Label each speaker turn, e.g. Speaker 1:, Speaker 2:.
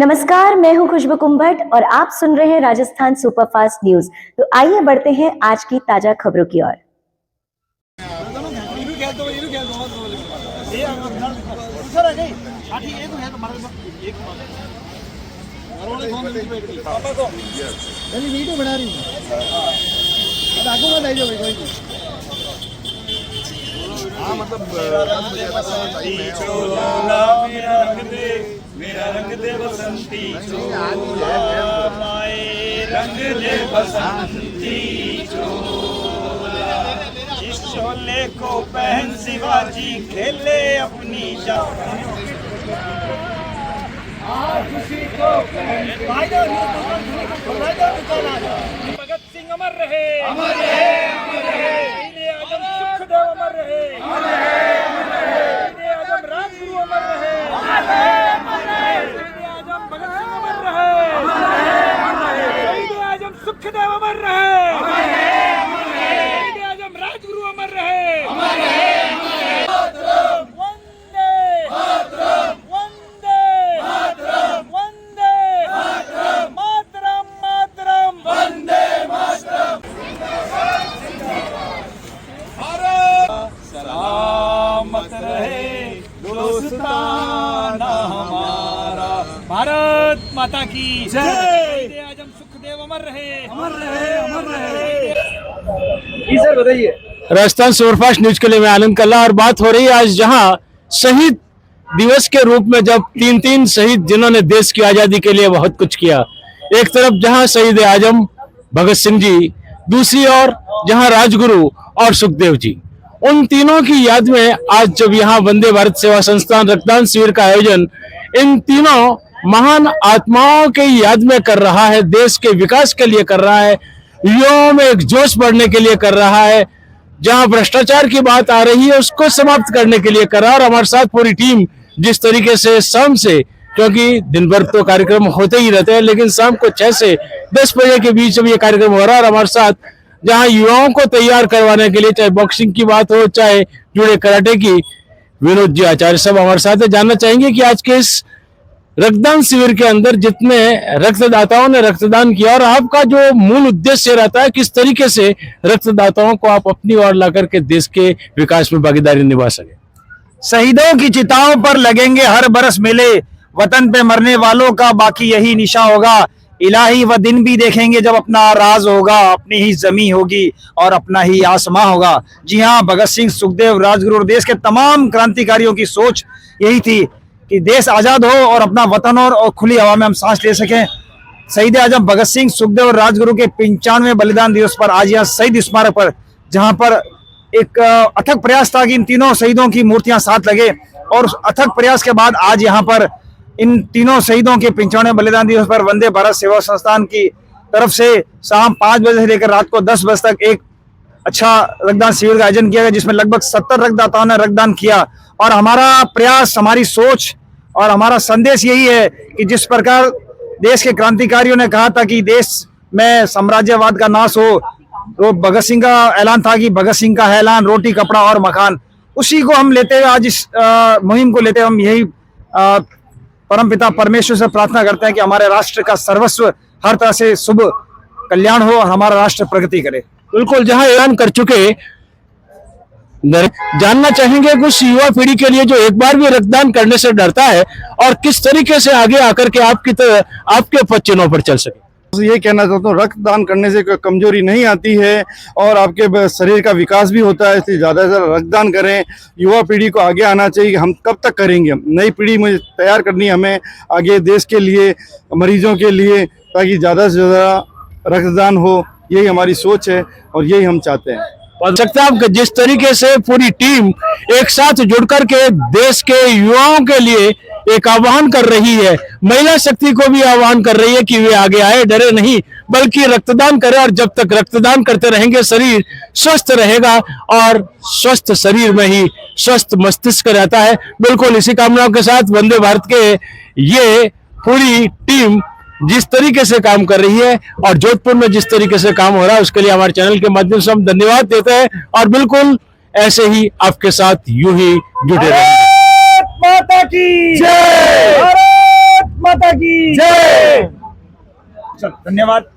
Speaker 1: नमस्कार, मैं हूं खुशबू कुंभट और आप सुन रहे हैं राजस्थान सुपरफास्ट न्यूज। तो आइए बढ़ते हैं आज की ताजा खबरों की ओर।
Speaker 2: वीडियो बना रही हाँ मतलब मेरा रंग दे बसंती रंग दे बसंती इस शोले को पहन शिवाजी खेले अपनी जान भगत सिंह अमर रहे, अमर रहे, अमर रहे। आजम सुखदेव अमर रहे, अमर रहे, अमर रहे। आजम राजगुरु अमर रहे, अमर रहे, अमर रहे। आजम भगत सिंह अमर रहे, अमर रहे, अमर रहे। आजम सुखदेव अमर रहे, अमर रहे, अमर रहे। आजम राजगुरु अमर रहे, अमर रहे, अमर रहे। वंदे मातरम, वंदे मातरम, वंदे मातरम, मातरम, मातरम, वंदे मातरम। सलामत रहे दोस्ताना हमारा, भारत माता की जय। आजम सुखदेव अमर रहे, अमर रहे, अमर रहे। सर बताइए।
Speaker 3: राजस्थान सुपरफास्ट न्यूज के लिए मैं आनंद कल्ला और बात हो रही है आज जहां शहीद दिवस के रूप में जब तीन शहीद जिन्होंने देश की आजादी के लिए बहुत कुछ किया, एक तरफ जहां शहीद आजम भगत सिंह जी, दूसरी ओर जहां राजगुरु और सुखदेव जी, उन तीनों की याद में आज जब यहाँ वंदे भारत सेवा संस्थान रक्तदान शिविर का आयोजन इन तीनों महान आत्माओं के याद में कर रहा है, देश के विकास के लिए कर रहा है, युवाओं में एक जोश बढ़ने के लिए कर रहा है, जहां भ्रष्टाचार की बात आ रही है उसको समाप्त करने के लिए कर रहा है। और हमारे साथ पूरी टीम जिस तरीके से शाम से, क्योंकि दिन भर तो कार्यक्रम होते ही रहते हैं, लेकिन शाम को 6 से 10 बजे के बीच में ये कार्यक्रम हो रहा है। और हमारे साथ जहां युवाओं को तैयार करवाने के लिए चाहे बॉक्सिंग की बात हो, चाहे जुड़े कराटे की, विनोद जी आचार्य सब हमारे साथ है। जानना चाहेंगे कि आज के इस रक्तदान शिविर के अंदर जितने रक्तदाताओं ने रक्तदान किया और आपका जो मूल उद्देश्य रहता है, किस तरीके से रक्तदाताओं को आप अपनी ओर लाकर के देश के विकास में भागीदारी निभा सके।
Speaker 2: शहीदों की चिताओं पर लगेंगे हर बरस मेले, वतन पे मरने वालों का बाकी यही निशा होगा। इलाही वह दिन भी देखेंगे जब अपना राज होगा, अपनी ही जमी होगी और अपना ही आसमां होगा। जी हाँ, भगत सिंह, सुखदेव, राजगुरु और देश के तमाम क्रांतिकारियों की सोच यही थी कि देश आजाद हो और अपना वतन और खुली हवा में हम सांस ले सकें। शहीद आजम भगत सिंह, सुखदेव और राजगुरु के 95वें बलिदान दिवस पर आज यहाँ शहीद स्मारक पर, जहाँ पर एक अथक प्रयास था कि इन तीनों शहीदों की मूर्तियां साथ लगे, और अथक प्रयास के बाद आज यहाँ पर इन तीनों शहीदों के 95वें बलिदान दिवस पर वंदे भारत सेवा संस्थान की तरफ से शाम 5 बजे से लेकर रात को 10 बजे तक एक अच्छा रक्तदान शिविर का आयोजन किया गया, जिसमें लगभग 70 रक्तदाताओं ने रक्तदान किया। और हमारा प्रयास, हमारी सोच और हमारा संदेश यही है कि जिस प्रकार देश के क्रांतिकारियों ने कहा था कि देश में साम्राज्यवाद का नाश हो, तो भगत सिंह का ऐलान था कि भगत सिंह का है ऐलान, रोटी कपड़ा और मकान, उसी को हम लेते हुए आज इस मुहिम को लेते हुए हम यही परमपिता परमेश्वर से प्रार्थना करते हैं कि हमारे राष्ट्र का सर्वस्व हर तरह से शुभ कल्याण हो और हमारा राष्ट्र प्रगति करे।
Speaker 3: बिल्कुल, जहां ऐलान कर चुके, जानना चाहेंगे कुछ युवा पीढ़ी के लिए जो एक बार भी रक्तदान करने से डरता है और किस तरीके से आगे आकर के आपके पद पर चल सके।
Speaker 4: ये कहना चाहता हूँ, रक्तदान करने से कोई कमजोरी नहीं आती है और आपके शरीर का विकास भी होता है, इसलिए ज़्यादा से ज़्यादा रक्तदान करें। युवा पीढ़ी को आगे आना चाहिए। हम कब तक करेंगे, नई पीढ़ी मुझे तैयार करनी है हमें आगे देश के लिए, मरीजों के लिए, ताकि ज़्यादा से ज़्यादा रक्तदान हो। यही हमारी सोच है और यही हम चाहते हैं।
Speaker 3: सकता है जिस तरीके से पूरी टीम एक साथ जुड़कर के देश के युवाओं के लिए एक आह्वान कर रही है, महिला शक्ति को भी आह्वान कर रही है कि वे आगे आए, डरे नहीं, बल्कि रक्तदान करें। और जब तक रक्तदान करते रहेंगे शरीर स्वस्थ रहेगा और स्वस्थ शरीर में ही स्वस्थ मस्तिष्क रहता है। बिल्कुल इसी कामनाओं के साथ वंदे भारत के ये पूरी टीम जिस तरीके से काम कर रही है और जोधपुर में जिस तरीके से काम हो रहा है उसके लिए हमारे चैनल के माध्यम से हम धन्यवाद देते हैं और बिल्कुल ऐसे ही आपके साथ यूं ही जुड़े रहेंगे।
Speaker 2: भारत माता की जय, भारत माता की धन्यवाद।